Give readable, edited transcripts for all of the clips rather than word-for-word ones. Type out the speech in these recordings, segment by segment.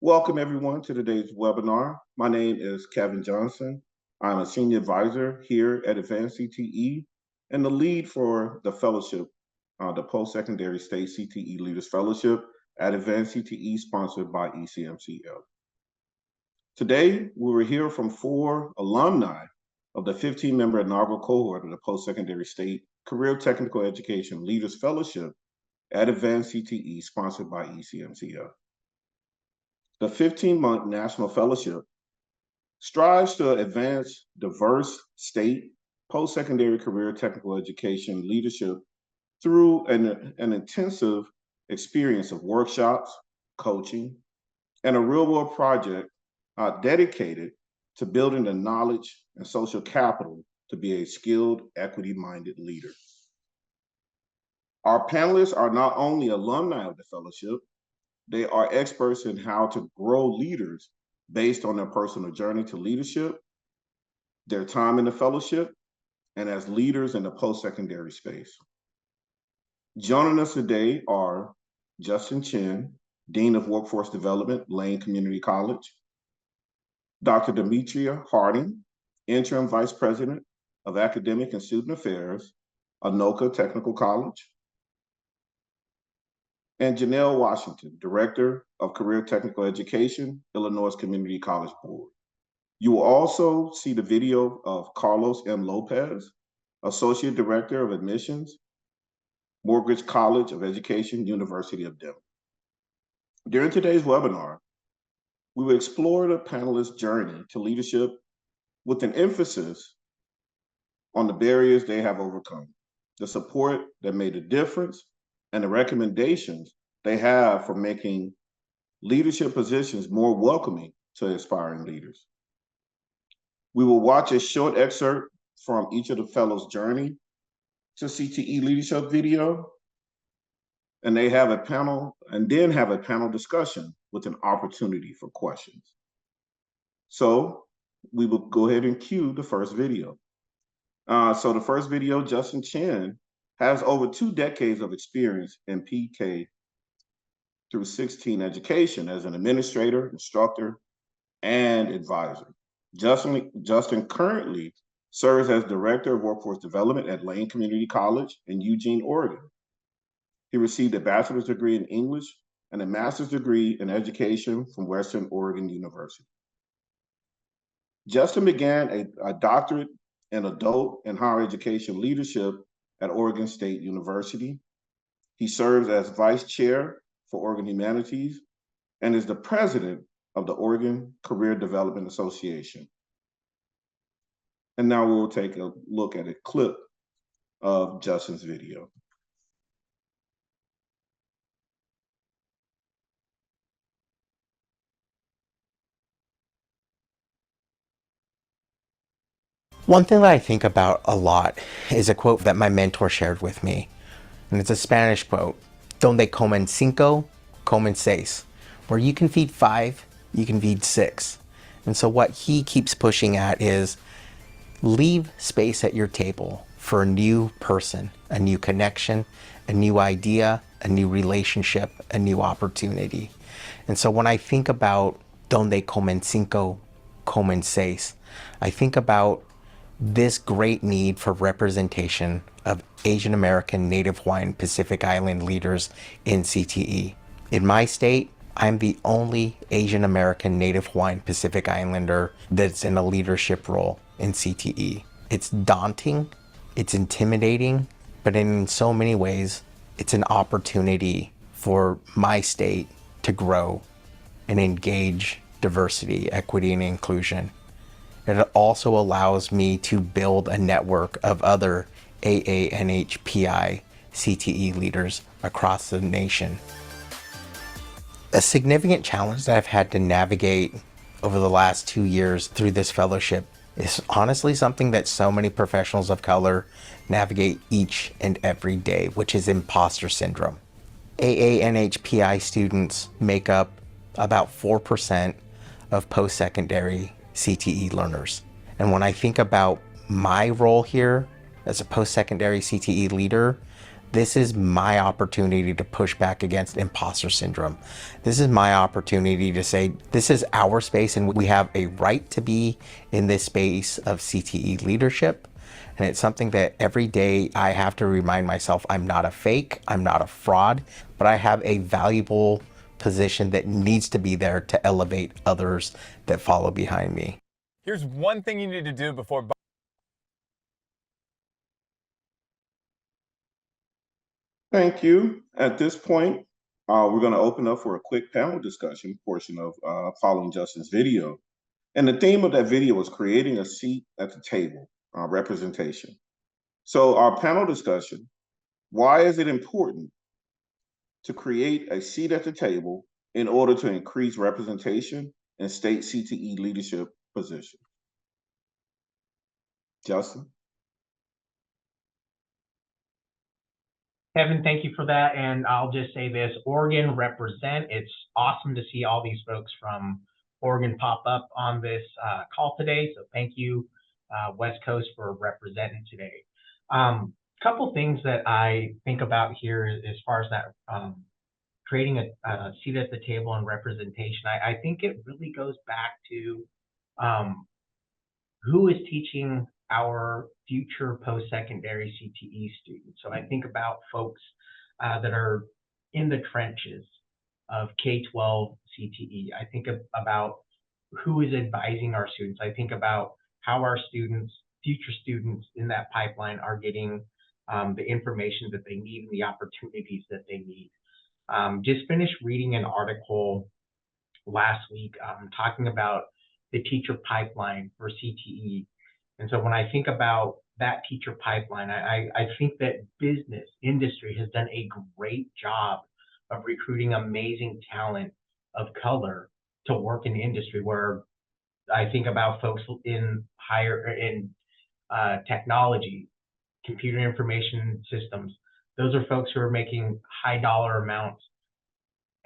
Welcome everyone to today's webinar. My name is Kevin Johnson. I'm a senior advisor here at Advanced CTE and the lead for the fellowship, the Post-Secondary State CTE Leaders Fellowship at Advanced CTE sponsored by ECMCL. Today, we will hear from 4 alumni of the 15-member inaugural cohort of the Post-Secondary State Career Technical Education Leaders Fellowship at Advanced CTE sponsored by ECMCL. The 15-month National Fellowship strives to advance diverse state post-secondary career technical education leadership through an intensive experience of workshops, coaching, and a real-world project dedicated to building the knowledge and social capital to be a skilled, equity-minded leader. Our panelists are not only alumni of the fellowship, they are experts in how to grow leaders based on their personal journey to leadership, their time in the fellowship, and as leaders in the post-secondary space. Joining us today are Justin Chen, Dean of Workforce Development, Lane Community College, Dr. Demetria Harding, Interim Vice President of Academic and Student Affairs, Anoka Technical College, and Janelle Washington, Director of Career Technical Education, Illinois Community College Board. You will also see the video of Carlos M. Lopez, Associate Director of Admissions, Mortgage College of Education, University of Denver. During today's webinar, we will explore the panelists' journey to leadership with an emphasis on the barriers they have overcome, the support that made a difference, and the recommendations they have for making leadership positions more welcoming to aspiring leaders. We will watch a short excerpt from each of the fellows' journey to CTE leadership video, and then have a panel discussion with an opportunity for questions. So we will go ahead and cue the first video. So the first video, Justin Chen, has over 2 decades of experience in PK through 16 education as an administrator, instructor, and advisor. Justin currently serves as Director of Workforce Development at Lane Community College in Eugene, Oregon. He received a bachelor's degree in English and a master's degree in education from Western Oregon University. Justin began a doctorate in adult and higher education leadership at Oregon State University. He serves as Vice Chair for Oregon Humanities and is the President of the Oregon Career Development Association. And now we'll take a look at a clip of Justin's video. One thing that I think about a lot is a quote that my mentor shared with me. And it's a Spanish quote, "Donde comen cinco, comen seis." Where you can feed 5, you can feed 6. And so what he keeps pushing at is leave space at your table for a new person, a new connection, a new idea, a new relationship, a new opportunity. And so when I think about donde comen cinco, comen seis, I think about this great need for representation of Asian American, Native Hawaiian, Pacific Island leaders in CTE. In my state, I'm the only Asian American, Native Hawaiian, Pacific Islander that's in a leadership role in CTE. It's daunting, it's intimidating, but in so many ways, it's an opportunity for my state to grow and engage diversity, equity, and inclusion. It also allows me to build a network of other AANHPI CTE leaders across the nation. A significant challenge that I've had to navigate over the last 2 years through this fellowship is honestly something that so many professionals of color navigate each and every day, which is imposter syndrome. AANHPI students make up about 4% of post-secondary CTE learners. And when I think about my role here as a post-secondary CTE leader, This is my opportunity to push back against imposter syndrome. This is my opportunity to say, this is our space and we have a right to be in this space of CTE leadership. And it's something that every day I have to remind myself I'm not a fake, I'm not a fraud, but I have a valuable position that needs to be there to elevate others that follow behind me. Here's one thing you need to do before. Thank you. At this point, we're going to open up for a quick panel discussion portion of following Justin's video. And the theme of that video is creating a seat at the table, representation. So our panel discussion, why is it important to create a seat at the table in order to increase representation in state CTE leadership positions? Justin? Kevin, thank you for that. And I'll just say this, Oregon represent. It's awesome to see all these folks from Oregon pop up on this call today. So thank you, West Coast, for representing today. Couple things that I think about here as far as that creating a seat at the table and representation. I think it really goes back to who is teaching our future post-secondary CTE students. So I think about folks that are in the trenches of K-12 CTE. I think about who is advising our students. I think about how our students, future students in that pipeline are getting the information that they need and the opportunities that they need. Just finished reading an article last week talking about the teacher pipeline for CTE. And so when I think about that teacher pipeline, I think that business industry has done a great job of recruiting amazing talent of color to work in industry, where I think about folks in technology, computer information systems. Those are folks who are making high dollar amounts.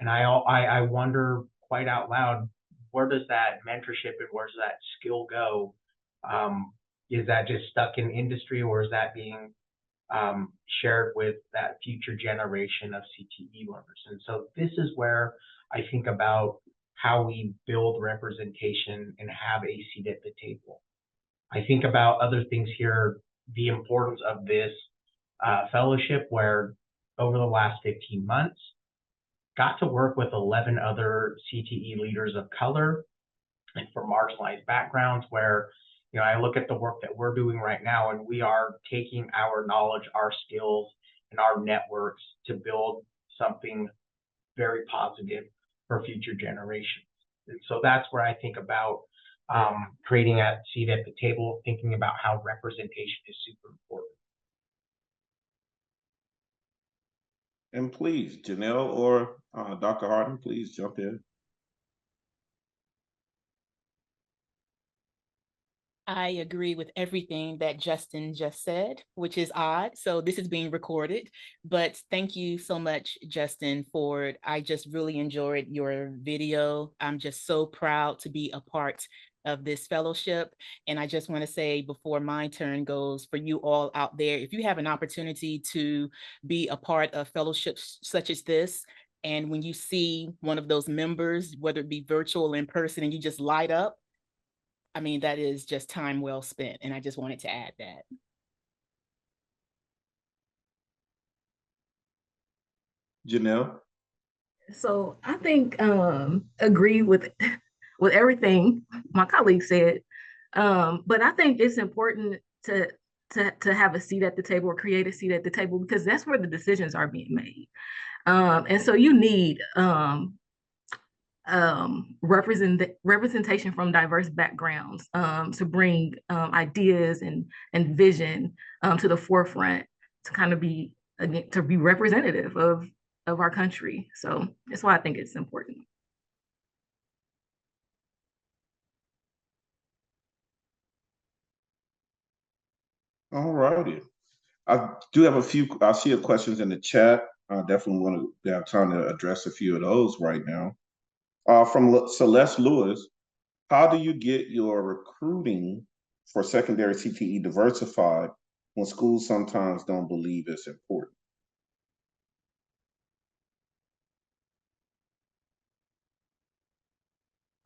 And I wonder quite out loud, where does that mentorship and where does that skill go? Is that just stuck in industry, or is that being shared with that future generation of CTE learners? And so this is where I think about how we build representation and have a seat at the table. I think about other things here, the importance of this fellowship, where over the last 15 months, got to work with 11 other CTE leaders of color and from marginalized backgrounds, where I look at the work that we're doing right now, and we are taking our knowledge, our skills, and our networks to build something very positive for future generations. And so that's where I think about creating a seat at the table, thinking about how representation is super important. And please, Janelle or Dr. Harden, please jump in. I agree with everything that Justin just said, which is odd. So this is being recorded, but thank you so much, Justin, for it. I just really enjoyed your video. I'm just so proud to be a part of this fellowship. And I just want to say before my turn goes, for you all out there, if you have an opportunity to be a part of fellowships such as this, and when you see one of those members, whether it be virtual or in person, and you just light up, I mean, that is just time well spent. And I just wanted to add that. Janelle? So I think agree with everything my colleague said, but I think it's important to have a seat at the table or create a seat at the table, because that's where the decisions are being made, and so you need representation from diverse backgrounds to bring ideas and vision to the forefront, to kind of be representative of our country. So that's why I think it's important. All righty. I do have a few, I see questions in the chat. I definitely want to have time to address a few of those right now. From Celeste Lewis, how do you get your recruiting for secondary CTE diversified when schools sometimes don't believe it's important?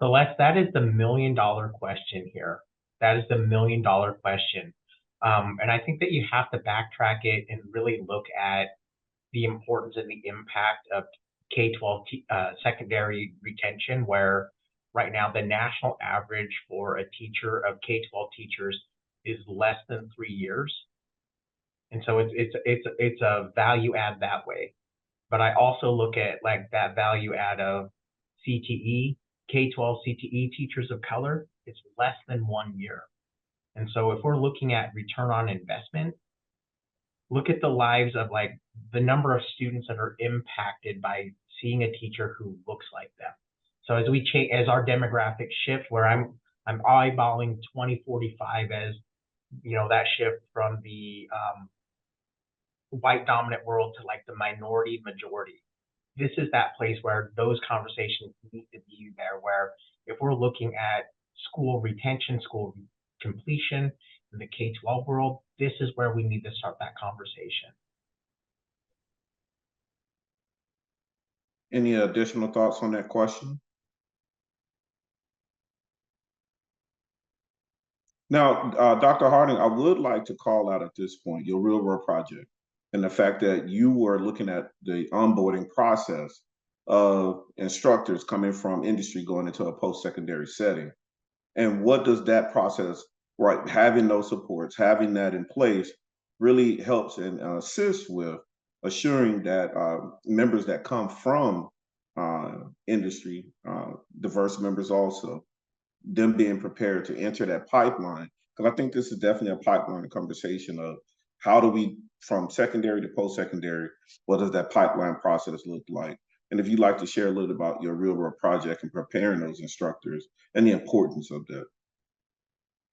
Celeste, that is the $1 million question here. That is the $1 million question. And I think that you have to backtrack it and really look at the importance and the impact of K-12 secondary retention, where right now the national average for a teacher of K-12 teachers is less than 3 years. And so it's a value add that way. But I also look at like that value add of CTE, K-12 CTE teachers of color, it's less than 1 year. And so if we're looking at return on investment, look at the lives of like the number of students that are impacted by seeing a teacher who looks like them. So as we change, as our demographics shift, where I'm eyeballing 2045 as, you know, that shift from the white dominant world to like the minority majority. This is that place where those conversations need to be there, where if we're looking at school retention, school completion in the K-12 world, this is where we need to start that conversation. Any additional thoughts on that question? Now, Dr. Harding, I would like to call out at this point your real world project and the fact that you were looking at the onboarding process of instructors coming from industry going into a post-secondary setting. And what does that process, right, having those supports, having that in place really helps and assists with assuring that members that come from industry, diverse members also, them being prepared to enter that pipeline. Because I think this is definitely a pipeline conversation of how do we, from secondary to post-secondary, what does that pipeline process look like? And if you'd like to share a little about your real world project and preparing those instructors and the importance of that.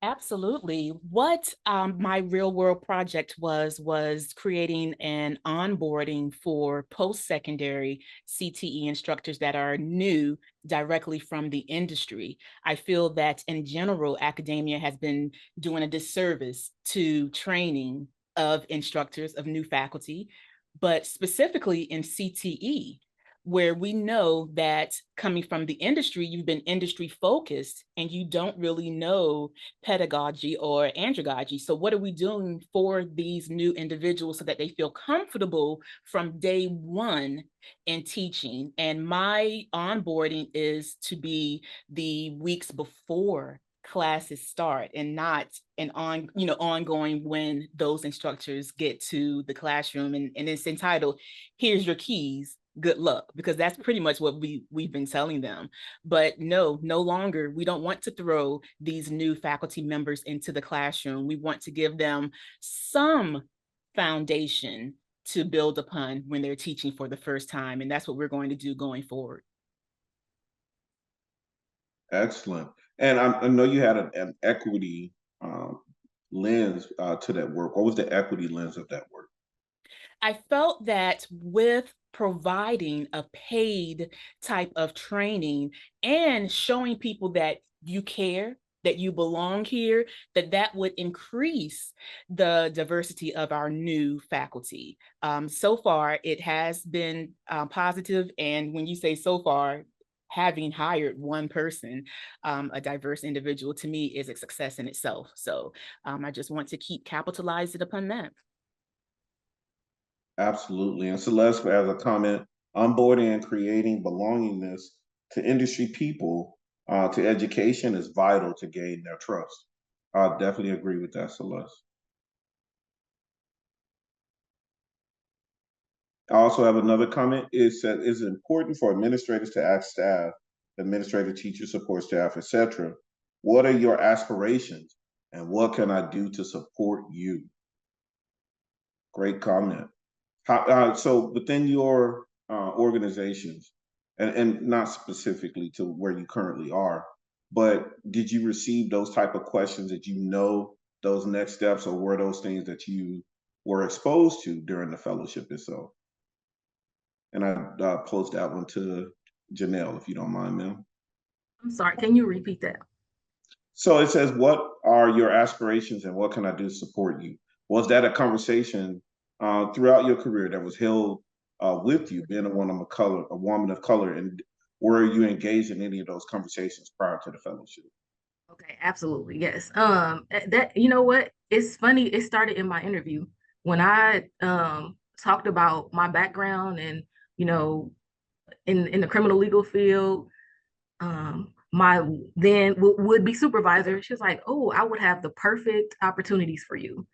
Absolutely. What my real world project was creating an onboarding for post-secondary CTE instructors that are new directly from the industry. I feel that in general, academia has been doing a disservice to training of instructors, of new faculty, but specifically in CTE, where we know that coming from the industry, you've been industry focused and you don't really know pedagogy or andragogy. So what are we doing for these new individuals so that they feel comfortable from day one in teaching? And my onboarding is to be the weeks before classes start and not ongoing when those instructors get to the classroom, and it's entitled, "Here's your keys, good luck," because that's pretty much what we've been telling them. But no longer, we don't want to throw these new faculty members into the classroom. We want to give them some foundation to build upon when they're teaching for the first time, and that's what we're going to do going forward. Excellent. And I know you had an equity lens to that work. What was the equity lens of that work? I felt that with providing a paid type of training and showing people that you care, that you belong here, that would increase the diversity of our new faculty. So far, it has been positive. And when you say so far, having hired one person, a diverse individual, to me is a success in itself. So I just want to keep capitalizing upon that. Absolutely. And Celeste, as a comment, onboarding and creating belongingness to industry people, to education is vital to gain their trust. I definitely agree with that, Celeste. I also have another comment. It said, is it important for administrators to ask staff, administrative teachers, support staff, etc., what are your aspirations and what can I do to support you? Great comment. So within your organizations, and not specifically to where you currently are, but did you receive those type of questions? That you know those next steps, or were those things that you were exposed to during the fellowship itself? And I post that one to Janelle, if you don't mind, ma'am. I'm sorry, can you repeat that? So it says, what are your aspirations and what can I do to support you? Was that a conversation throughout your career that was held with you, being a woman of color, and were you engaged in any of those conversations prior to the fellowship? Okay, absolutely. Yes. That, you know what? It's funny. It started in my interview when I talked about my background and, you know, in the criminal legal field. My then would be supervisor, she was like, "Oh, I would have the perfect opportunities for you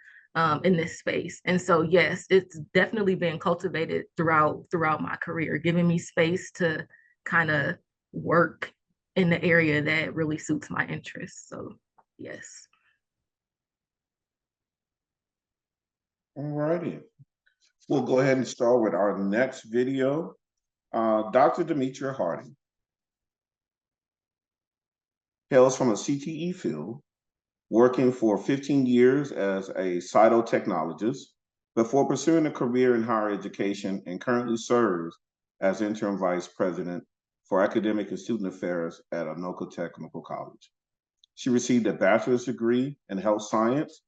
in this space." And so, yes, it's definitely been cultivated throughout my career, giving me space to kind of work in the area that really suits my interests. So, yes. All righty. We'll go ahead and start with our next video. Dr. Demetria Harding hails from a CTE field, working for 15 years as a cytotechnologist before pursuing a career in higher education, and currently serves as interim vice president for academic and student affairs at Anoka Technical College. She received a bachelor's degree in health science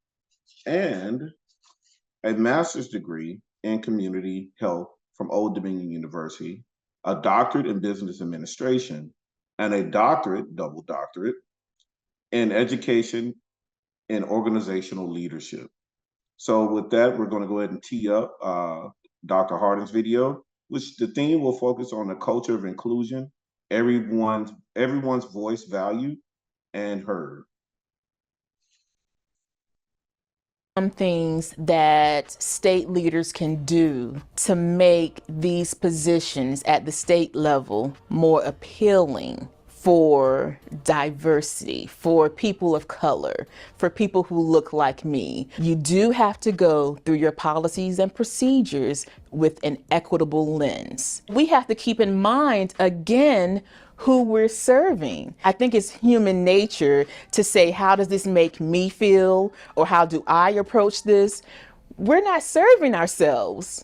and a master's degree in community health from Old Dominion University, a doctorate in business administration, and a doctorate, double doctorate, in education and organizational leadership. So with that, we're going to go ahead and tee up Dr. Harding's video, which the theme will focus on the culture of inclusion, everyone's voice valued and heard. Some things that state leaders can do to make these positions at the state level more appealing for diversity, for people of color, for people who look like me. You do have to go through your policies and procedures with an equitable lens. We have to keep in mind, again, who we're serving. I think it's human nature to say, how does this make me feel? Or how do I approach this? We're not serving ourselves.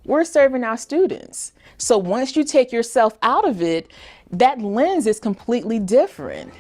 We're serving our students. So once you take yourself out of it, that lens is completely different.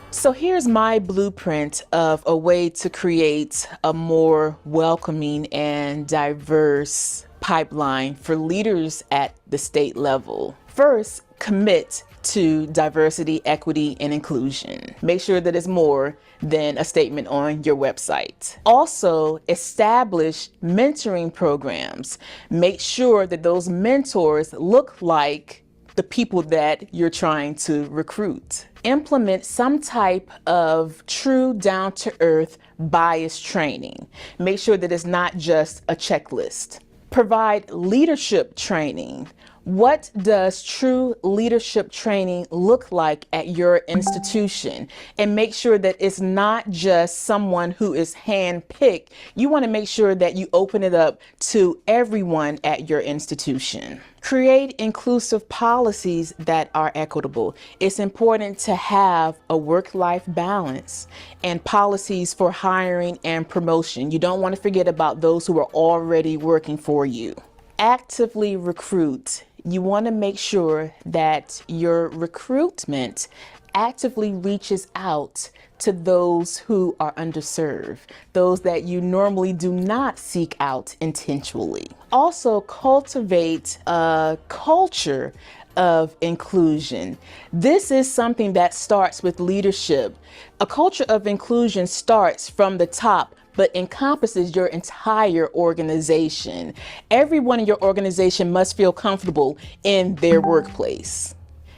So here's my blueprint of a way to create a more welcoming and diverse pipeline for leaders at the state level. First, commit to diversity, equity, and inclusion. Make sure that it's more than a statement on your website. Also, establish mentoring programs. Make sure that those mentors look like the people that you're trying to recruit. Implement some type of true down-to-earth bias training. Make sure that it's not just a checklist. Provide leadership training. What does true leadership training look like at your institution? And make sure that it's not just someone who is handpicked. You want to make sure that you open it up to everyone at your institution. Create inclusive policies that are equitable. It's important to have a work-life balance and policies for hiring and promotion. You don't want to forget about those who are already working for you. Actively recruit. You want to make sure that your recruitment actively reaches out to those who are underserved, those that you normally do not seek out intentionally. Also, cultivate a culture of inclusion. This is something that starts with leadership. A culture of inclusion starts from the top, but encompasses your entire organization. Everyone in your organization must feel comfortable in their workplace.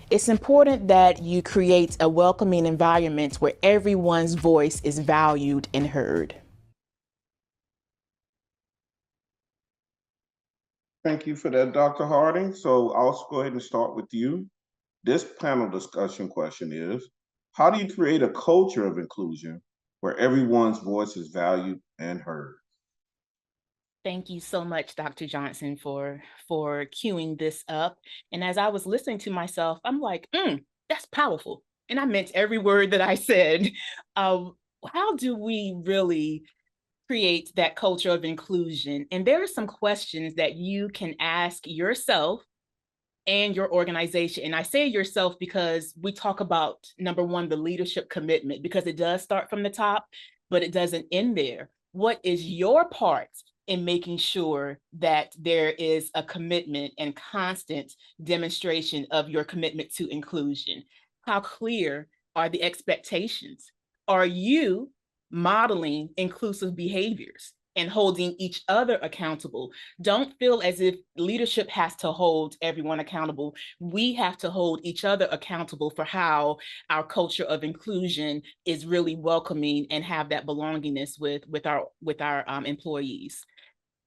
It's important that you create a welcoming environment where everyone's voice is valued and heard. Thank you for that, Dr. Harding. So I'll go ahead and start with you. This panel discussion question is, how do you create a culture of inclusion where everyone's voice is valued and heard? Thank you so much, Dr. Johnson, for queuing this up. And as I was listening to myself, I'm like, that's powerful. And I meant every word that I said. How do we really create that culture of inclusion? And there are some questions that you can ask yourself and your organization. And I say yourself because we talk about, number one, the leadership commitment, because it does start from the top, but it doesn't end there. What is your part in making sure that there is a commitment and constant demonstration of your commitment to inclusion? How clear are the expectations? Are you modeling inclusive behaviors and holding each other accountable? Don't feel as if leadership has to hold everyone accountable. We have to hold each other accountable for how our culture of inclusion is really welcoming and have that belongingness with our employees.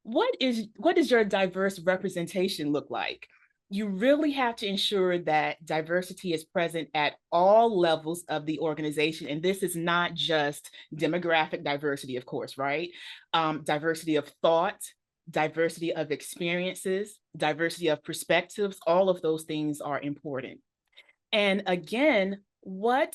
What does your diverse representation look like? You really have to ensure that diversity is present at all levels of the organization. And this is not just demographic diversity, of course, right? Diversity of thought, diversity of experiences, diversity of perspectives, all of those things are important. And again, what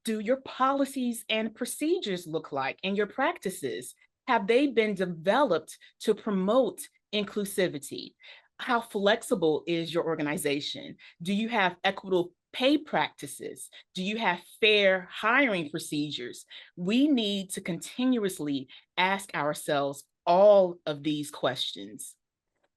do your policies and procedures look like and your practices? Have they been developed to promote inclusivity? How flexible is your organization? Do you have equitable pay practices? Do you have fair hiring procedures? We need to continuously ask ourselves all of these questions.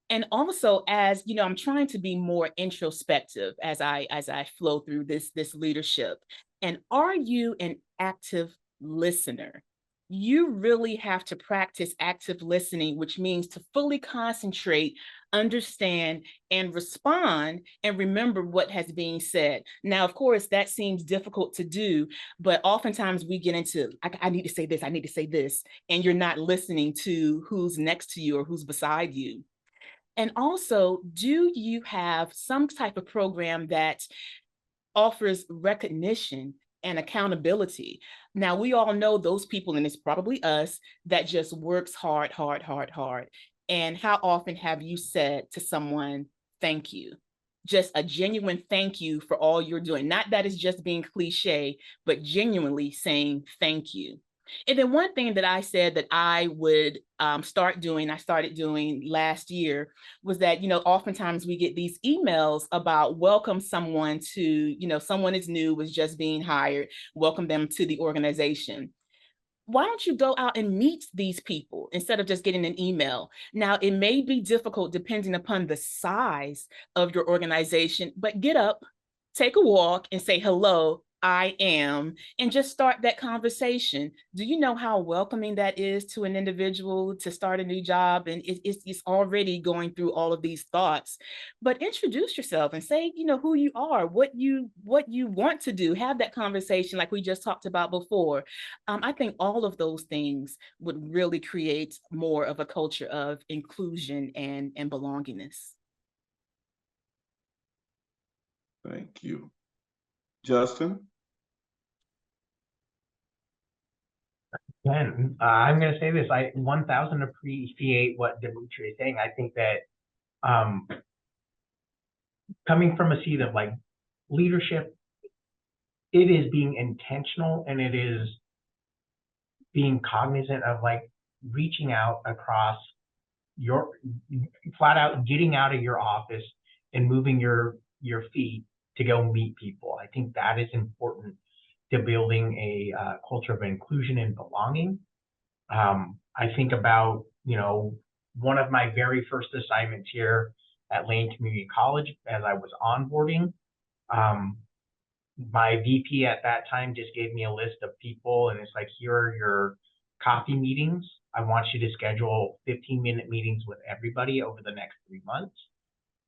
And also, as you know, I'm trying to be more introspective as I flow through this leadership. And are you an active listener? You really have to practice active listening, which means to fully concentrate, understand, and respond, and remember what has been said. Now, of course, that seems difficult to do, but oftentimes we get into, I need to say this, I need to say this, and you're not listening to who's next to you or who's beside you. And also, do you have some type of program that offers recognition and accountability? Now, we all know those people, and it's probably us, that just works hard, hard, hard, hard. And how often have you said to someone, thank you? Just a genuine thank you for all you're doing. Not that it's just being cliche, but genuinely saying thank you. And then one thing that I said that I would start doing, I started doing last year, was that, you know, oftentimes we get these emails about welcome someone to, you know, someone is new, was just being hired, welcome them to the organization. Why don't you go out and meet these people instead of just getting an email? Now, it may be difficult depending upon the size of your organization, but get up, take a walk, and say, hello, I am, and just start that conversation. Do you know how welcoming that is to an individual to start a new job? And it's already going through all of these thoughts. But introduce yourself and say, you know, who you are, what you want to do. Have that conversation like we just talked about before. I think all of those things would really create more of a culture of inclusion and belongingness. Thank you. Justin? And I'm going to say this, I 1000 appreciate what Dimitri is saying. I think that coming from a seat of like leadership, it is being intentional and it is being cognizant of like reaching out across your, flat out getting out of your office and moving your feet to go meet people. I think that is important to building a culture of inclusion and belonging. I think about, you know, one of my very first assignments here at Lane Community College as I was onboarding. My VP at that time just gave me a list of people and it's like, here are your coffee meetings. I want you to schedule 15-minute meetings with everybody over the next 3 months.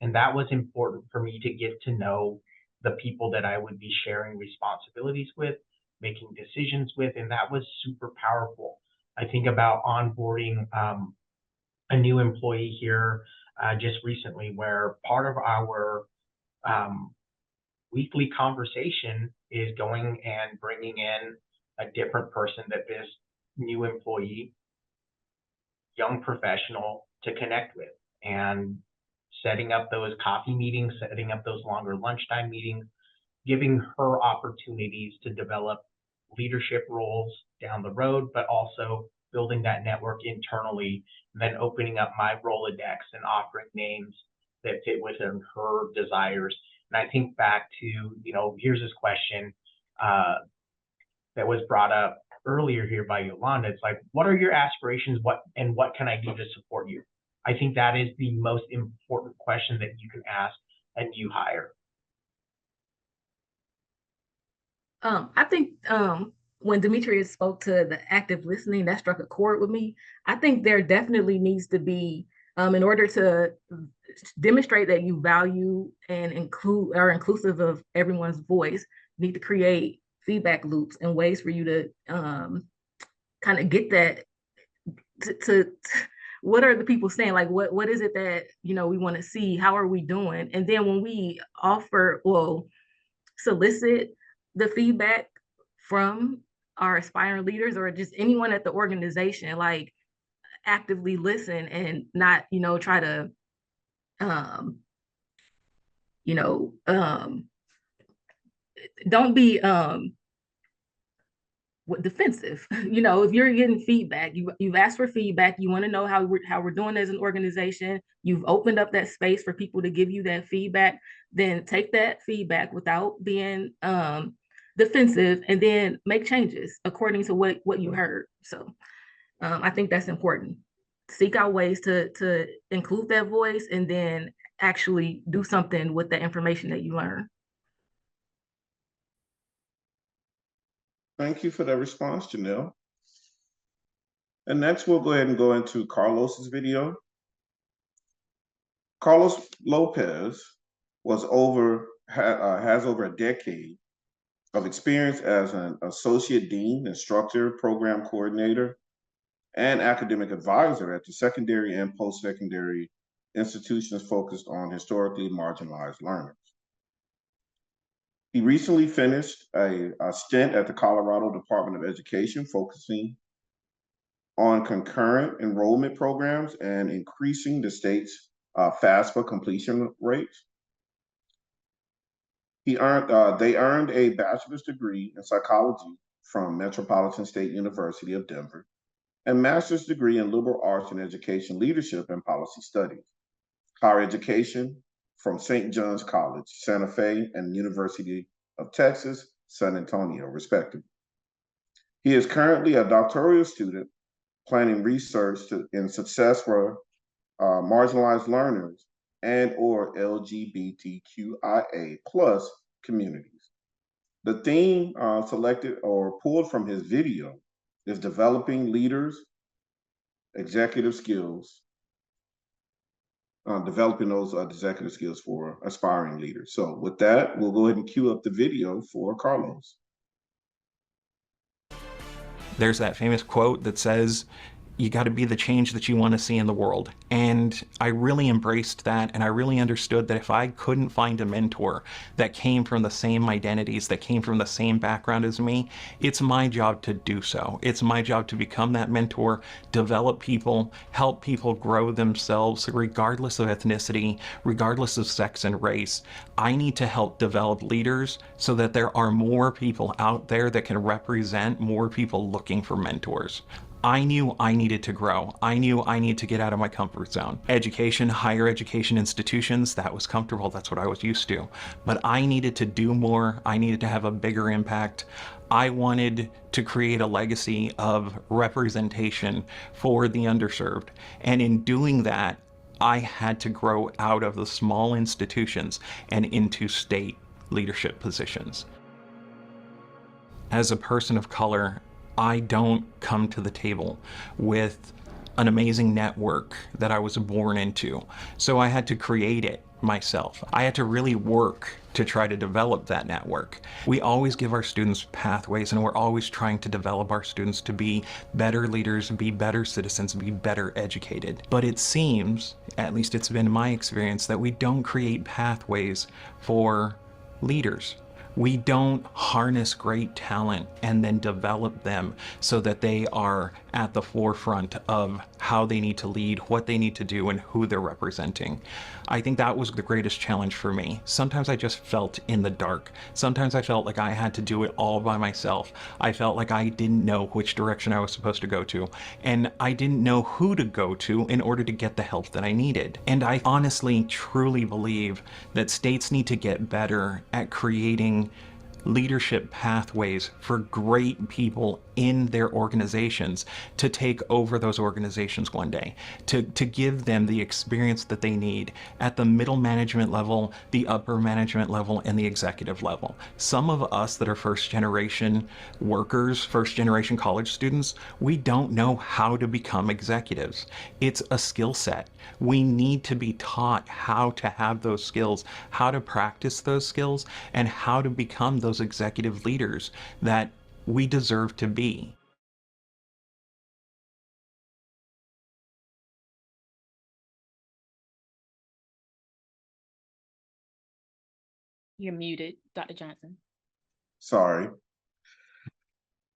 And that was important for me to get to know the people that I would be sharing responsibilities with, making decisions with, and that was super powerful. I think about onboarding a new employee here just recently, where part of our weekly conversation is going and bringing in a different person that this new employee, young professional, to connect with, and setting up those coffee meetings, setting up those longer lunchtime meetings, giving her opportunities to develop leadership roles down the road, but also building that network internally, and then opening up my Rolodex and offering names that fit within her desires. And I think back to, you know, here's this question that was brought up earlier here by Yolanda. It's like, what are your aspirations? What can I do to support you? I think that is the most important question that you can ask a new hire. I think when Demetrius spoke to the active listening, that struck a chord with me. I think there definitely needs to be, in order to demonstrate that you value and are inclusive of everyone's voice, you need to create feedback loops and ways for you to kind of get that to what are the people saying? Like, what is it that, we want to see? How are we doing? And then when we solicit the feedback from our aspiring leaders or just anyone at the organization, like actively listen and not, try to, don't be defensive. If you're getting feedback, you've asked for feedback, you want to know how we're doing as an organization, you've opened up that space for people to give you that feedback, then take that feedback without being defensive and then make changes according to what you heard. So I think that's important. Seek out ways to include that voice and then actually do something with the information that you learn. Thank you for that response, Janelle. And next, we'll go ahead and go into Carlos's video. Carlos Lopez has over a decade of experience as an associate dean, instructor, program coordinator, and academic advisor at the secondary and post-secondary institutions focused on historically marginalized learners. He recently finished a stint at the Colorado Department of Education, focusing on concurrent enrollment programs and increasing the state's FAFSA completion rates. They earned a bachelor's degree in psychology from Metropolitan State University of Denver and master's degree in liberal arts and education leadership and policy studies, higher education from St. John's College, Santa Fe, and University of Texas, San Antonio, respectively. He is currently a doctoral student planning research in success for marginalized learners and or LGBTQIA plus communities. The theme selected or pulled from his video is developing leaders, executive skills, developing those executive skills for aspiring leaders. So with that, we'll go ahead and cue up the video for Carlos. There's that famous quote that says, you got to be the change that you want to see in the world. And I really embraced that, and I really understood that if I couldn't find a mentor that came from the same identities, that came from the same background as me, it's my job to do so. It's my job to become that mentor, develop people, help people grow themselves, regardless of ethnicity, regardless of sex and race. I need to help develop leaders so that there are more people out there that can represent more people looking for mentors. I knew I needed to grow. I knew I needed to get out of my comfort zone. Education, higher education institutions, that was comfortable. That's what I was used to. But I needed to do more. I needed to have a bigger impact. I wanted to create a legacy of representation for the underserved. And in doing that, I had to grow out of the small institutions and into state leadership positions. As a person of color, I don't come to the table with an amazing network that I was born into. So I had to create it myself. I had to really work to try to develop that network. We always give our students pathways, and we're always trying to develop our students to be better leaders, be better citizens, be better educated. But it seems, at least it's been my experience, that we don't create pathways for leaders. We don't harness great talent and then develop them so that they are at the forefront of how they need to lead, what they need to do, and who they're representing. I think that was the greatest challenge for me. Sometimes I just felt in the dark. Sometimes I felt like I had to do it all by myself. I felt like I didn't know which direction I was supposed to go to, and I didn't know who to go to in order to get the help that I needed. And I honestly, truly believe that states need to get better at creating leadership pathways for great people in their organizations to take over those organizations one day, to give them the experience that they need at the middle management level, the upper management level, and the executive level. Some of us that are first generation workers, first generation college students, we don't know how to become executives. It's a skill set. We need to be taught how to have those skills, how to practice those skills, and how to become those executive leaders that we deserve to be. You're muted, Dr. Johnson. Sorry.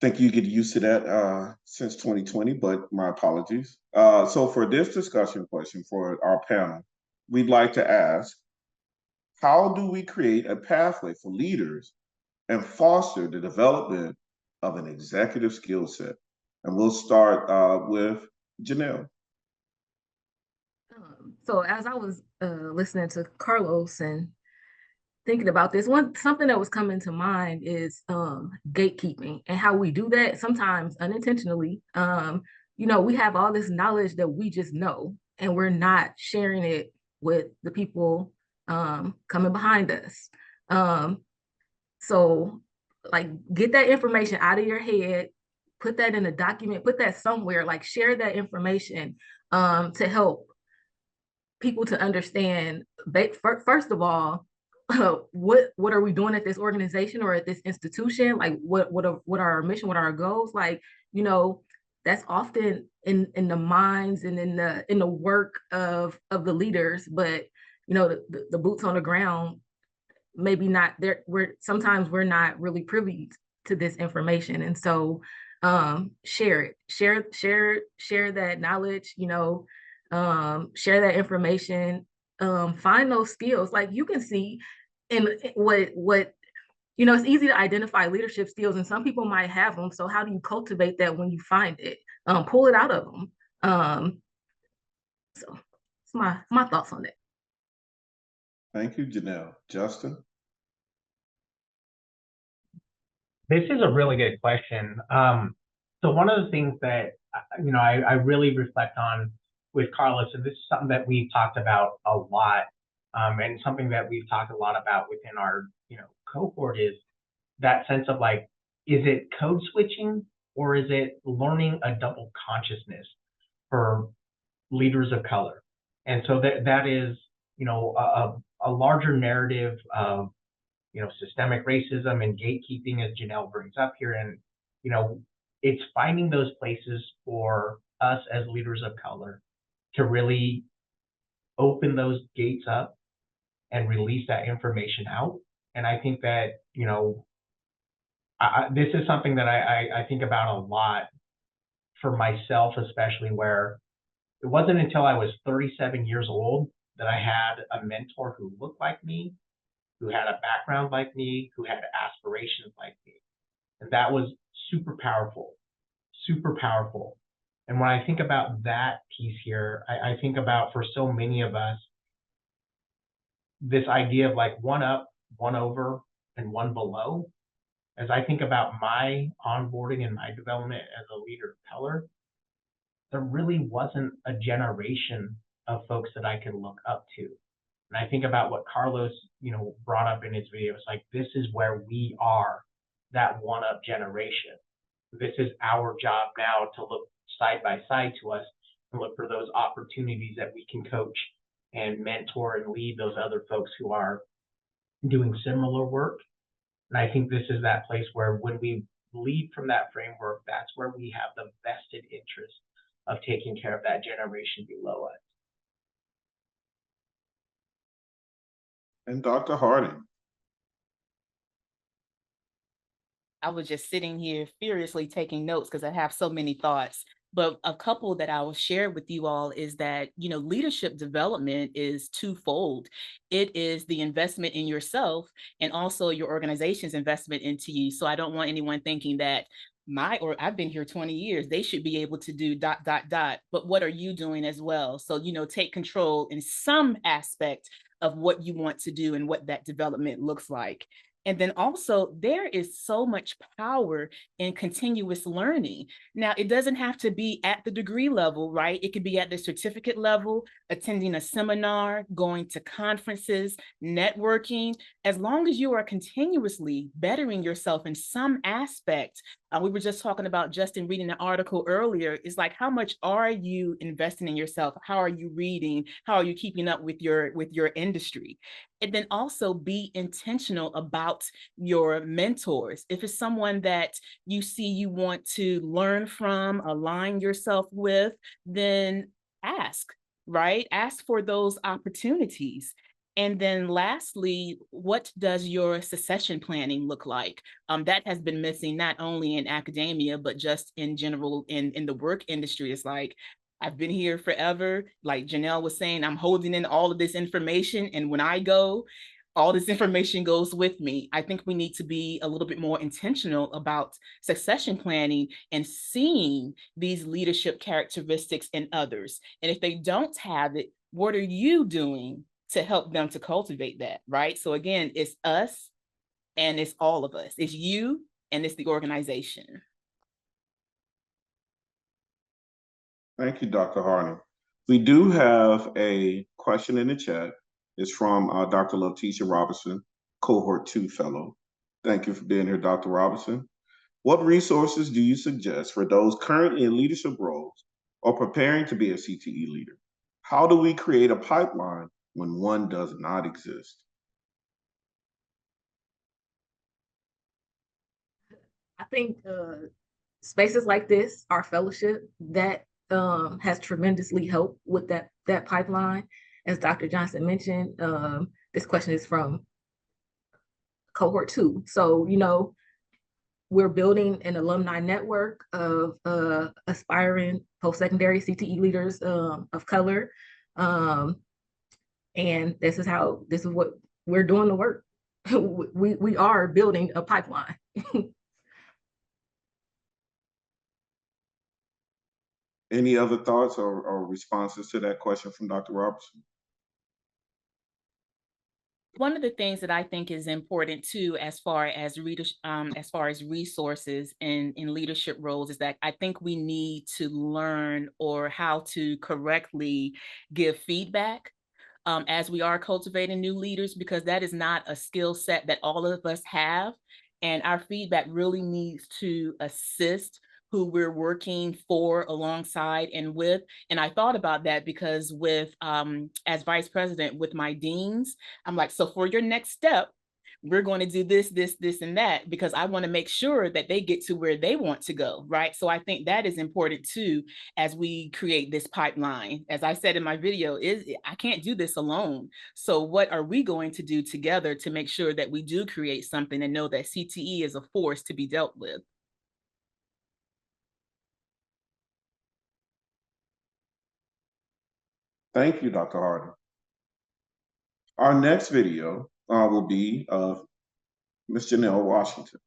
Think you get used to that since 2020, but my apologies. So for this discussion question for our panel, we'd like to ask, how do we create a pathway for leaders and foster the development of an executive skill set? And we'll start with Janelle. So as I was listening to Carlos and thinking about this, something that was coming to mind is gatekeeping and how we do that sometimes unintentionally. We have all this knowledge that we just know, and we're not sharing it with the people coming behind us. So like, get that information out of your head, put that in a document, put that somewhere, like share that information to help people to understand, first of all, what are we doing at this organization or at this institution? Like what are our mission, what are our goals? Like, that's often in the minds and in the work of the leaders, but the boots on the ground, maybe not there. Sometimes we're not really privy to this information. And so share that knowledge, share that information, find those skills. Like, you can see in what it's easy to identify leadership skills, and some people might have them. So how do you cultivate that when you find it? Pull it out of them. So it's my thoughts on that. Thank you, Janelle. Justin? This is a really good question. So one of the things that I really reflect on with Carlos, and this is something that we've talked about a lot, and something that we've talked a lot about within our cohort, is that sense of like, is it code switching or is it learning a double consciousness for leaders of color? And so that is a larger narrative of systemic racism and gatekeeping, as Janelle brings up here. And, it's finding those places for us as leaders of color to really open those gates up and release that information out. And I think that, this is something that I think about a lot for myself, especially, where it wasn't until I was 37 years old that I had a mentor who looked like me, who had a background like me, who had aspirations like me. And that was super powerful, super powerful. And when I think about that piece here, I think about, for so many of us, this idea of like one up, one over, and one below. As I think about my onboarding and my development as a leader of color, there really wasn't a generation of folks that I could look up to. And I think about what Carlos, brought up in his video. It's like, this is where we are, that one-up generation. This is our job now to look side by side to us and look for those opportunities that we can coach and mentor and lead those other folks who are doing similar work. And I think this is that place where, when we lead from that framework, that's where we have the vested interest of taking care of that generation below us. And Dr. Harding? I was just sitting here furiously taking notes because I have so many thoughts. But a couple that I will share with you all is that, leadership development is twofold. It is the investment in yourself and also your organization's investment into you. So I don't want anyone thinking that I've been here 20 years, they should be able to do ... But what are you doing as well? So, take control in some aspect of what you want to do and what that development looks like. And then also, there is so much power in continuous learning. Now, it doesn't have to be at the degree level, right? It could be at the certificate level, attending a seminar, going to conferences, networking. As long as you are continuously bettering yourself in some aspect. We were just talking about Justin reading an article earlier. It's like, how much are you investing in yourself? How are you reading? How are you keeping up with your industry? And then also be intentional about your mentors. If it's someone that you see you want to learn from, align yourself with, then ask, right? Ask for those opportunities. And then lastly, what does your succession planning look like? That has been missing not only in academia, but just in general in the work industry. It's like, I've been here forever. Like Janelle was saying, I'm holding in all of this information. And when I go, all this information goes with me. I think we need to be a little bit more intentional about succession planning and seeing these leadership characteristics in others. And if they don't have it, what are you doing to help them to cultivate that, right? So again, it's us and it's all of us. It's you and it's the organization. Thank you, Dr. Harding. We do have a question in the chat. It's from Dr. Leticia Robinson, Cohort 2 Fellow. Thank you for being here, Dr. Robinson. What resources do you suggest for those currently in leadership roles or preparing to be a CTE leader? How do we create a pipeline when one does not exist? I think spaces like this, our fellowship, that has tremendously helped with that pipeline. As Dr. Johnson mentioned, this question is from Cohort 2. So, we're building an alumni network of aspiring post-secondary CTE leaders of color. And this is what we're doing the work. We are building a pipeline. Any other thoughts or responses to that question from Dr. Robertson? One of the things that I think is important too, as far as resources in leadership roles, is that I think we need to learn or how to correctly give feedback as we are cultivating new leaders, because that is not a skill set that all of us have. And our feedback really needs to assist who we're working for, alongside, and with. And I thought about that because with, as vice president with my deans, I'm like, so for your next step, we're going to do this, this, this, and that, because I want to make sure that they get to where they want to go, right? So I think that is important too, as we create this pipeline. As I said in my video, I can't do this alone. So what are we going to do together to make sure that we do create something and know that CTE is a force to be dealt with? Thank you, Dr. Harding. Our next video will be of Ms. Janelle Washington.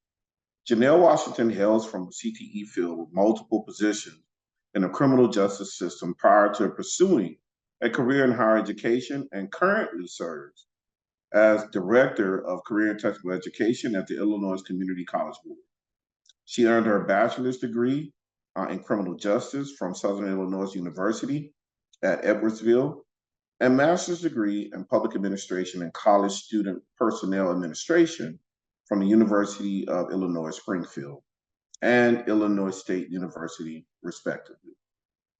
Janelle Washington hails from the CTE field with multiple positions in the criminal justice system prior to pursuing a career in higher education, and currently serves as Director of Career and Technical Education at the Illinois Community College Board. She earned her bachelor's degree in criminal justice from Southern Illinois University at Edwardsville, and master's degree in public administration and college student personnel administration from the University of Illinois Springfield and Illinois State University, respectively.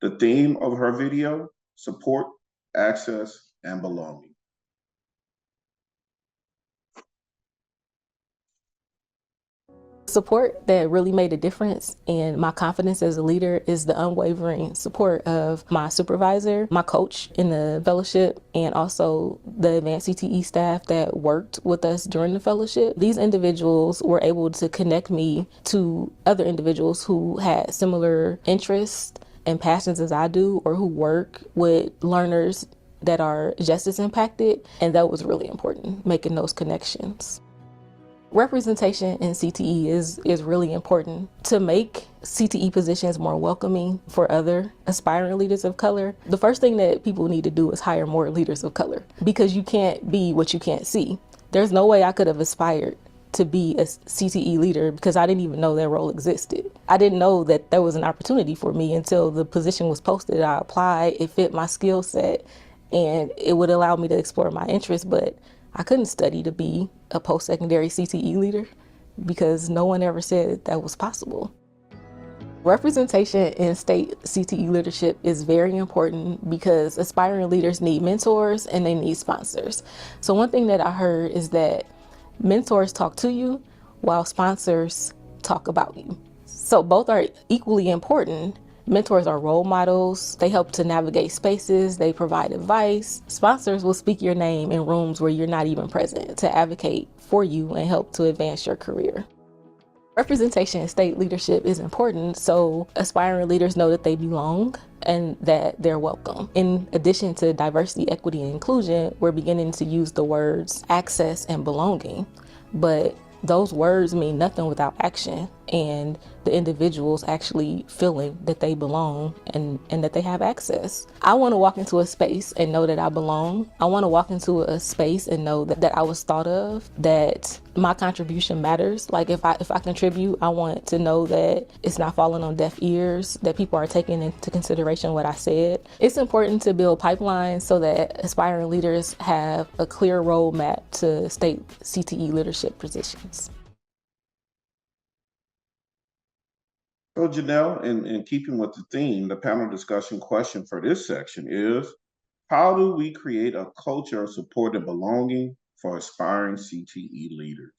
The theme of her video: support, access, and belonging. Support that really made a difference in my confidence as a leader is the unwavering support of my supervisor, my coach in the fellowship, and also the advanced CTE staff that worked with us during the fellowship. These individuals were able to connect me to other individuals who had similar interests and passions as I do, or who work with learners that are just as impacted, and that was really important, making those connections. Representation in CTE is really important to make CTE positions more welcoming for other aspiring leaders of color. The first thing that people need to do is hire more leaders of color, because you can't be what you can't see. There's no way I could have aspired to be a CTE leader because I didn't even know that role existed. I didn't know that there was an opportunity for me until the position was posted. I applied, it fit my skill set, and it would allow me to explore my interests, but I couldn't study to be a post-secondary CTE leader because no one ever said that was possible. Representation in state CTE leadership is very important because aspiring leaders need mentors and they need sponsors. So one thing that I heard is that mentors talk to you while sponsors talk about you. So both are equally important. Mentors are role models. They help to navigate spaces. They provide advice. Sponsors will speak your name in rooms where you're not even present to advocate for you and help to advance your career. Representation in state leadership is important so aspiring leaders know that they belong and that they're welcome. In addition to diversity, equity, and inclusion, we're beginning to use the words access and belonging, but those words mean nothing without action and the individuals actually feeling that they belong and that they have access. I want to walk into a space and know that I belong. I want to walk into a space and know that I was thought of, that my contribution matters. Like if I contribute, I want to know that it's not falling on deaf ears, that people are taking into consideration what I said. It's important to build pipelines so that aspiring leaders have a clear roadmap to state CTE leadership positions. So Janelle, in keeping with the theme, the panel discussion question for this section is, how do we create a culture of support and belonging for aspiring CTE leaders?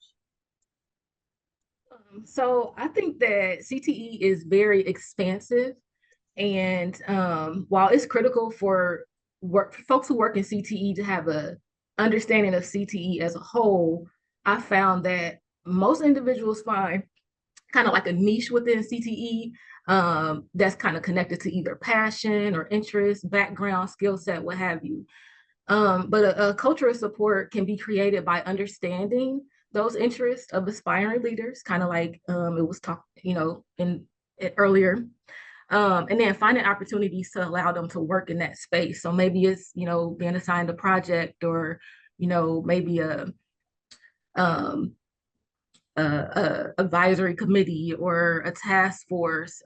So I think that CTE is very expansive, and while it's critical for folks who work in CTE to have a understanding of CTE as a whole, I found that most individuals find kind of like a niche within CTE that's kind of connected to either passion or interest, background, skill set, what have you. But a culture of support can be created by understanding those interests of aspiring leaders, kind of like it was talked, in earlier, and then finding opportunities to allow them to work in that space. So maybe it's being assigned a project, or maybe um, advisory committee or a task force,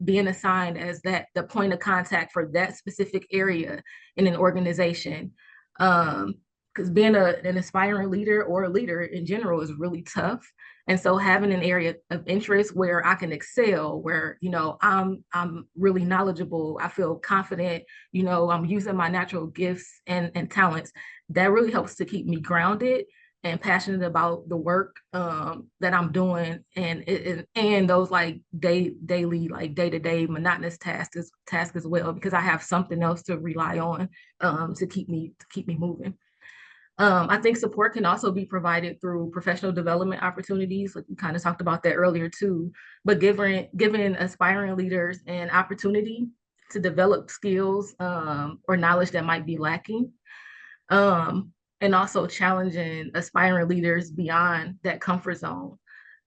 being assigned as the point of contact for that specific area in an organization. Because being an aspiring leader or a leader in general is really tough. And so having an area of interest where I can excel, where I'm really knowledgeable, I feel confident, I'm using my natural gifts and talents, that really helps to keep me grounded and passionate about the work that I'm doing, and those like daily, like day-to-day monotonous tasks as well, because I have something else to rely on to keep me moving. I think support can also be provided through professional development opportunities. Like we kind of talked about that earlier too, but giving aspiring leaders an opportunity to develop skills or knowledge that might be lacking. And also challenging aspiring leaders beyond that comfort zone.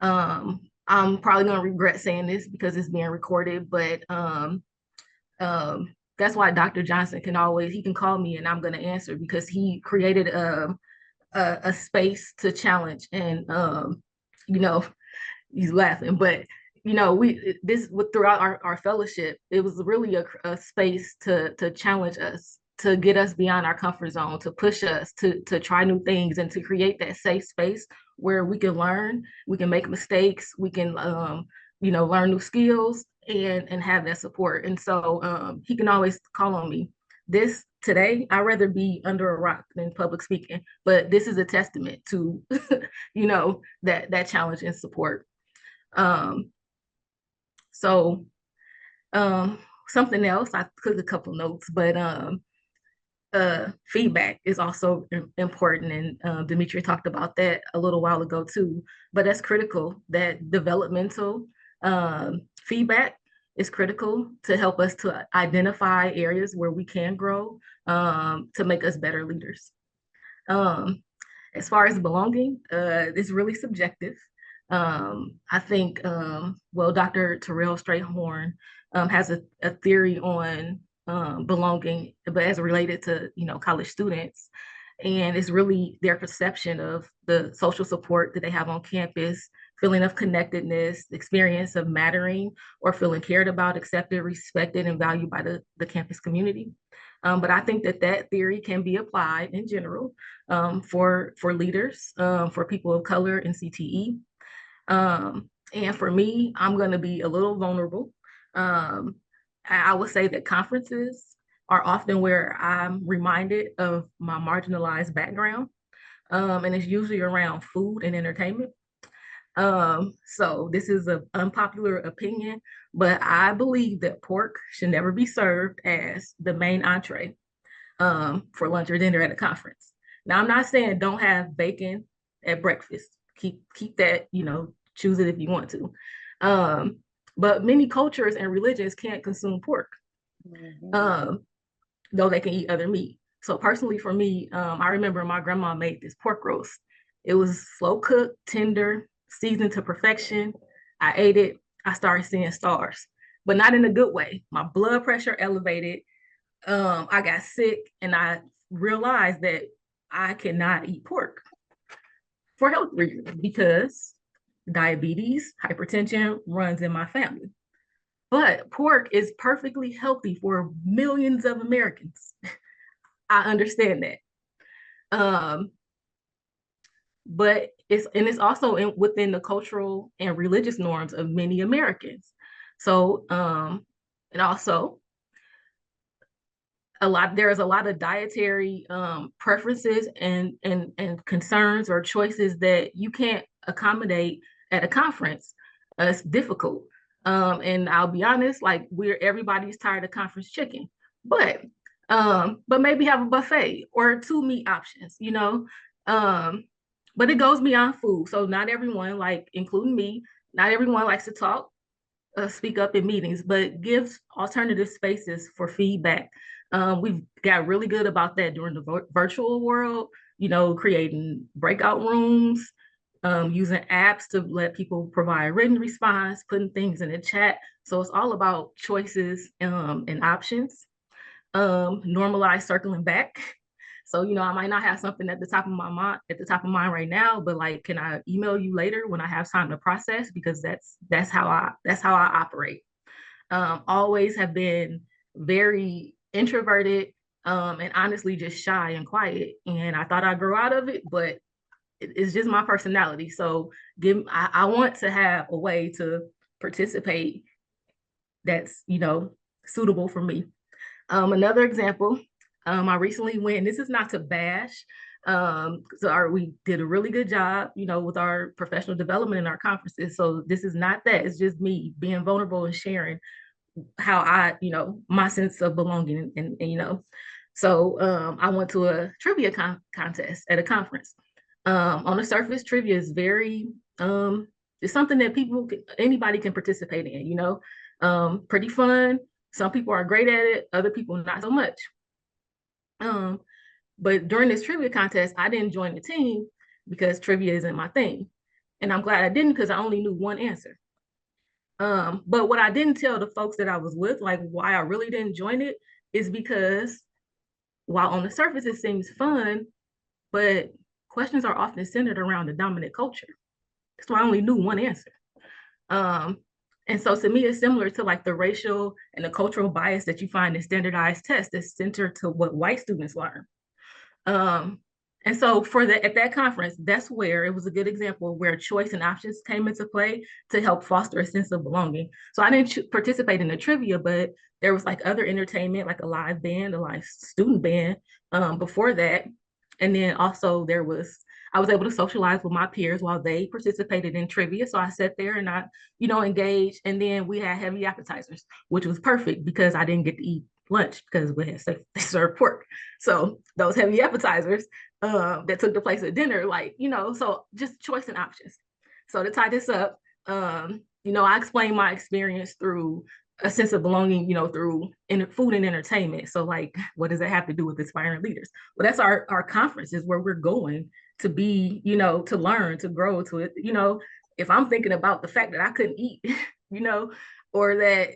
I'm probably going to regret saying this because it's being recorded, but that's why Dr. Johnson he can call me and I'm going to answer, because he created a space to challenge. And he's laughing, but throughout our fellowship, it was really a space to challenge us, to get us beyond our comfort zone, to push us to try new things, and to create that safe space where we can learn, we can make mistakes, we can learn new skills and have that support. And so he can always call on me. Today, I'd rather be under a rock than public speaking, but this is a testament to that challenge and support. Something else, I took a couple notes, but feedback is also important, and Demetria talked about that a little while ago too. But that's critical. That developmental feedback is critical to help us to identify areas where we can grow, to make us better leaders. As far as belonging, it's really subjective. I think, Dr. Terrell Strayhorn has a theory on belonging, but as related to college students. And it's really their perception of the social support that they have on campus, feeling of connectedness, experience of mattering or feeling cared about, accepted, respected, and valued by the campus community. But I think that that theory can be applied in general for leaders, for people of color in CTE. And for me, I'm going to be a little vulnerable. I would say that conferences are often where I'm reminded of my marginalized background. And it's usually around food and entertainment. So this is an unpopular opinion, but I believe that pork should never be served as the main entree for lunch or dinner at a conference. Now, I'm not saying don't have bacon at breakfast. Keep that, choose it if you want to. But many cultures and religions can't consume pork, though they can eat other meat. So personally for me, I remember my grandma made this pork roast. It was slow cooked, tender, seasoned to perfection. I ate it. I started seeing stars, but not in a good way. My blood pressure elevated. I got sick, and I realized that I cannot eat pork for health reasons because diabetes, hypertension runs in my family. But pork is perfectly healthy for millions of Americans. I understand that. But it's also within the cultural and religious norms of many Americans. So, and also there's a lot of dietary preferences and concerns or choices that you can't accommodate at a conference. It's difficult. And I'll be honest, like everybody's tired of conference chicken, but maybe have a buffet or 2 meat options, but it goes beyond food. So not everyone, like including me, not everyone likes to talk, speak up in meetings, but gives alternative spaces for feedback. We've got really good about that during the virtual world, creating breakout rooms, using apps to let people provide written response, putting things in the chat. So it's all about choices and options. Normalize circling back. So, I might not have something at the top of my mind right now, but like, can I email you later when I have time to process? Because that's how I operate. Always have been very introverted and honestly just shy and quiet. And I thought I'd grow out of it, but it's just my personality. So I want to have a way to participate that's, suitable for me. Another example, I recently went, and this is not to bash, we did a really good job, with our professional development in our conferences. So this is not that, it's just me being vulnerable and sharing how my sense of belonging and so I went to a trivia contest at a conference. On the surface, trivia is very, it's something that anybody can participate in, pretty fun. Some people are great at it, other people not so much. But during this trivia contest, I didn't join the team because trivia isn't my thing. And I'm glad I didn't because I only knew one answer. But what I didn't tell the folks that I was with, like why I really didn't join it, is because while on the surface it seems fun, but questions are often centered around the dominant culture. So I only knew one answer. And so to me, it's similar to like the racial and the cultural bias that you find in standardized tests that's centered to what white students learn. And so at that conference, that's where it was a good example where choice and options came into play to help foster a sense of belonging. So I didn't participate in the trivia, but there was like other entertainment, like a live band, a live student band before that. And then also I was able to socialize with my peers while they participated in trivia. So I sat there and I, engaged. And then we had heavy appetizers, which was perfect because I didn't get to eat lunch because they served pork. So those heavy appetizers that took the place of dinner, so just choice and options. So to tie this up, I explained my experience through a sense of belonging, through food and entertainment. So like, what does that have to do with inspiring leaders? Well, that's our conference is where we're going to be, to learn, to grow, to it, if I'm thinking about the fact that I couldn't eat, or that,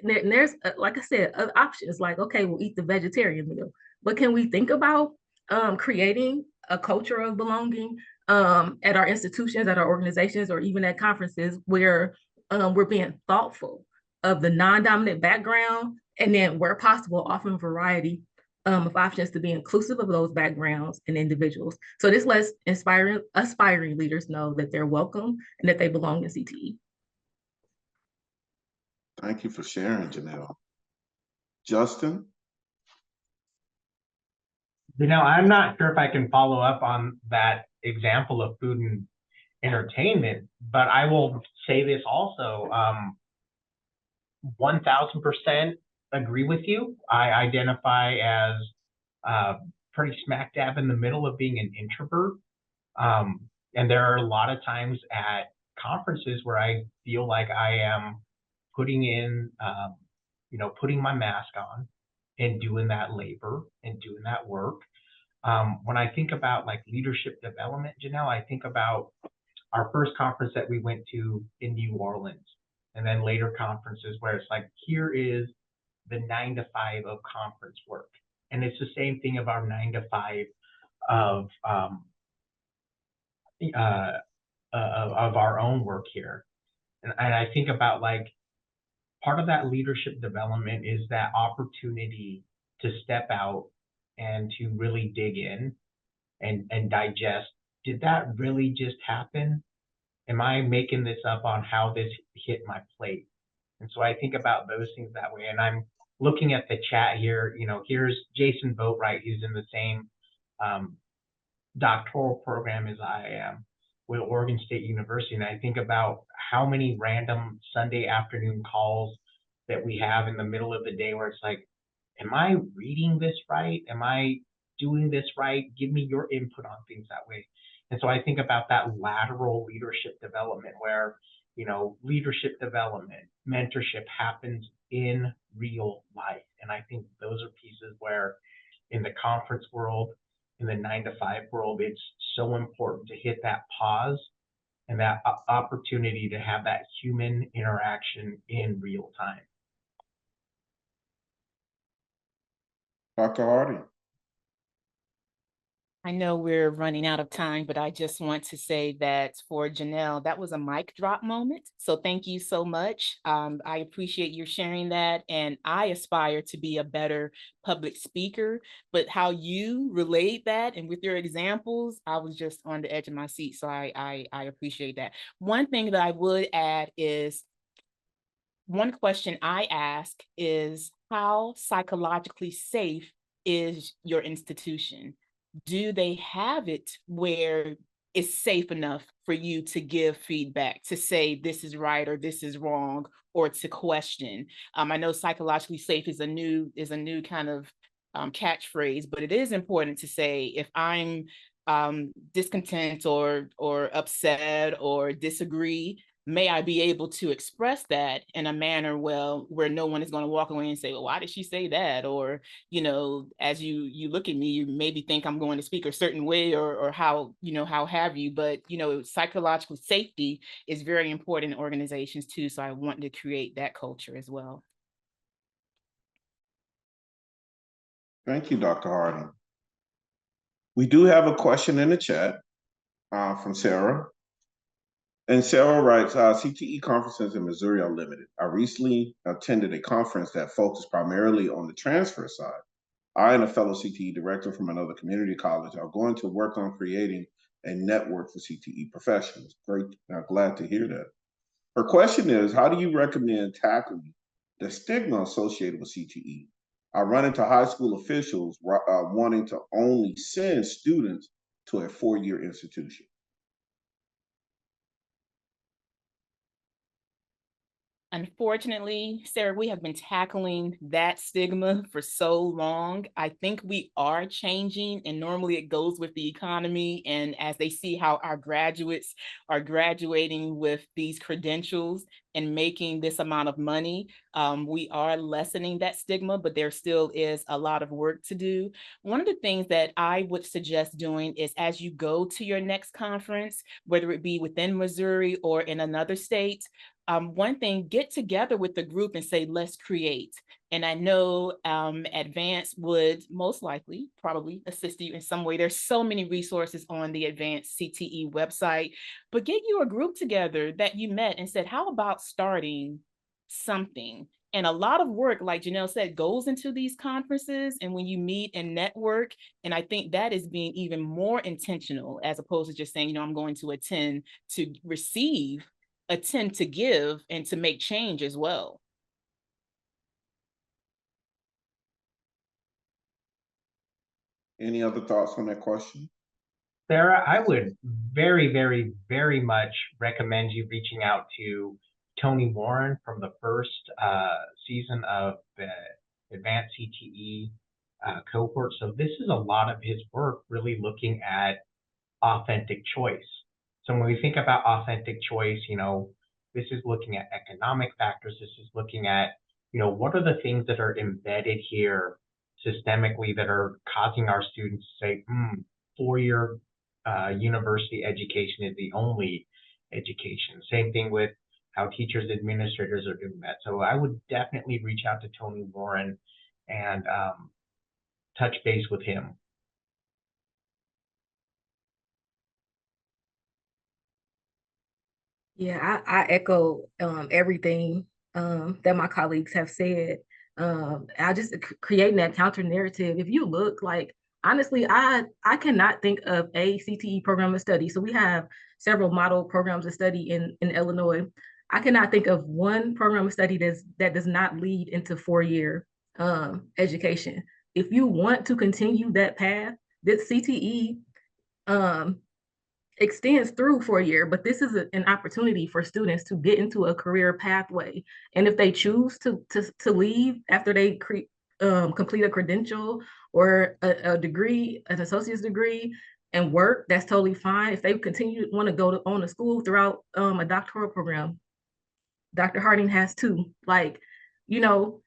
there's, like I said, other options like, okay, we'll eat the vegetarian meal, but can we think about creating a culture of belonging at our institutions, at our organizations, or even at conferences where we're being thoughtful of the non-dominant background, and then where possible, often variety of options to be inclusive of those backgrounds and individuals. So this lets aspiring leaders know that they're welcome and that they belong in CTE. Thank you for sharing, Janelle. Justin? I'm not sure if I can follow up on that example of food and entertainment, but I will say this also. 1000% agree with you. I identify as pretty smack dab in the middle of being an introvert. And there are a lot of times at conferences where I feel like I am putting in, putting my mask on and doing that labor and doing that work. When I think about like leadership development, Janelle, I think about our first conference that we went to in New Orleans, and then later conferences where it's like, here is the 9 to 5 of conference work. And it's the same thing of our 9 to 5 of our own work here. And I think about like, part of that leadership development is that opportunity to step out and to really dig in and digest. Did that really just happen? Am I making this up on how this hit my plate? And so I think about those things that way. And I'm looking at the chat here. Here's Jason Boatwright, who's in the same doctoral program as I am with Oregon State University. And I think about how many random Sunday afternoon calls that we have in the middle of the day where it's like, am I reading this right? Am I doing this right? Give me your input on things that way. And so I think about that lateral leadership development where, leadership development, mentorship happens in real life. And I think those are pieces where in the conference world, in the 9 to 5 world, it's so important to hit that pause and that opportunity to have that human interaction in real time. Dr. Hardy? I know we're running out of time, but I just want to say that for Janelle, that was a mic drop moment. So thank you so much. I appreciate you sharing that. And I aspire to be a better public speaker, but how you relate that and with your examples, I was just on the edge of my seat. So I appreciate that. One thing that I would add is, one question I ask is, how psychologically safe is your institution? Do they have it where it's safe enough for you to give feedback, to say this is right or this is wrong, or to question? I know psychologically safe is a new kind of catchphrase, but it is important to say if I'm discontent or upset or disagree, may I be able to express that in a manner where no one is going to walk away and say, well, why did she say that? Or, as you look at me, you maybe think I'm going to speak a certain way or how, how have you, but, psychological safety is very important in organizations too. So I want to create that culture as well. Thank you, Dr. Hardy. We do have a question in the chat from Sarah. And Sarah writes, CTE conferences in Missouri are limited. I recently attended a conference that focused primarily on the transfer side. I and a fellow CTE director from another community college are going to work on creating a network for CTE professionals. Great, glad to hear that. Her question is, how do you recommend tackling the stigma associated with CTE? I run into high school officials wanting to only send students to a 4-year institution. Unfortunately, Sarah, we have been tackling that stigma for so long. I think we are changing, and normally it goes with the economy. And as they see how our graduates are graduating with these credentials and making this amount of money, we are lessening that stigma, but there still is a lot of work to do. One of the things that I would suggest doing is, as you go to your next conference, whether it be within Missouri or in another state, one thing, get together with the group and say, let's create. And I know Advance would most likely probably assist you in some way. There's so many resources on the Advance CTE website, but get you a group together that you met and said, how about starting something? And a lot of work, like Janelle said, goes into these conferences and when you meet and network. And I think that is being even more intentional as opposed to just saying, I'm going to attend to receive, attend to give, and to make change as well. Any other thoughts on that question? Sarah, I would very, very, very much recommend you reaching out to Tony Warren from the first season of the Advanced CTE cohort. So this is a lot of his work really looking at authentic choice. So when we think about authentic choice, this is looking at economic factors. This is looking at, what are the things that are embedded here systemically that are causing our students to say, four-year university education is the only education. Same thing with how teachers, administrators are doing that. So I would definitely reach out to Tony Warren and touch base with him. Yeah, I echo everything that my colleagues have said. I just creating that counter narrative. If you look, like, honestly, I cannot think of a CTE program of study. So we have several model programs of study in Illinois. I cannot think of one program of study that does not lead into 4-year education. If you want to continue that path, this CTE extends through 4-year, but this is an opportunity for students to get into a career pathway. And if they choose to leave after they complete a credential or a degree, an associate's degree, and work, that's totally fine. If they continue to want to go on to school throughout a doctoral program, Dr. Harding has too. Like, your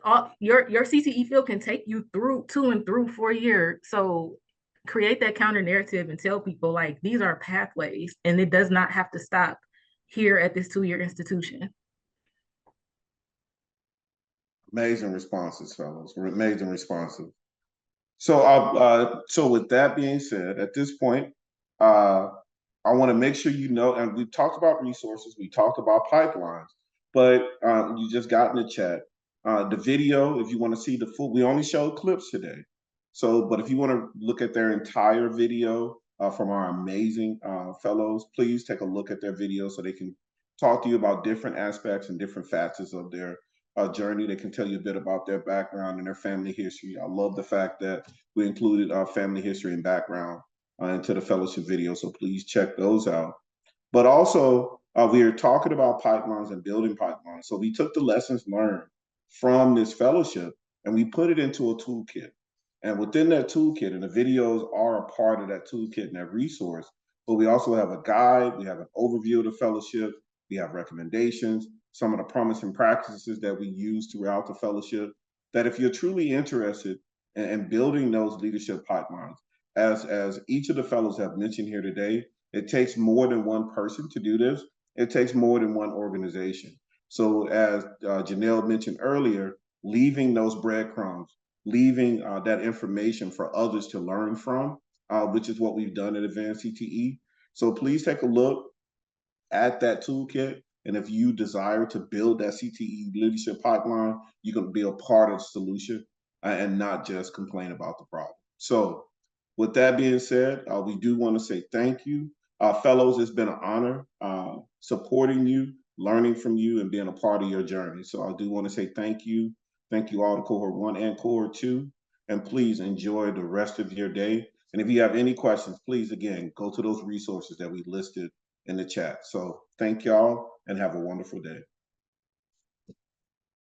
CTE field can take you through 2 and through 4 years. So create that counter narrative and tell people, like, these are pathways and it does not have to stop here at this 2-year institution. Amazing responses, fellows. Amazing responses. So, so with that being said, at this point, I want to make sure you know, and we talked about resources, we talked about pipelines, but you just got in the chat. The video, if you want to see the full, we only showed clips today. So, but if you want to look at their entire video from our amazing fellows, please take a look at their video so they can talk to you about different aspects and different facets of their journey. They can tell you a bit about their background and their family history. I love the fact that we included family history and background into the fellowship video, so please check those out. But also, we are talking about pipelines and building pipelines. So we took the lessons learned from this fellowship and we put it into a toolkit. And within that toolkit, and the videos are a part of that toolkit and that resource, but we also have a guide, we have an overview of the fellowship, we have recommendations, some of the promising practices that we use throughout the fellowship, that if you're truly interested in building those leadership pipelines, as each of the fellows have mentioned here today, it takes more than one person to do this. It takes more than one organization. So as Janelle mentioned earlier, leaving those breadcrumbs, leaving that information for others to learn from, which is what we've done at Advanced CTE. So please take a look at that toolkit. And if you desire to build that CTE leadership pipeline, you can be a part of the solution and not just complain about the problem. So with that being said, we do want to say thank you. Fellows, it's been an honor supporting you, learning from you, and being a part of your journey. So I do want to say thank you. Thank you all to Cohort 1 and Cohort 2. And please enjoy the rest of your day. And if you have any questions, please, again, go to those resources that we listed in the chat. So thank y'all and have a wonderful day.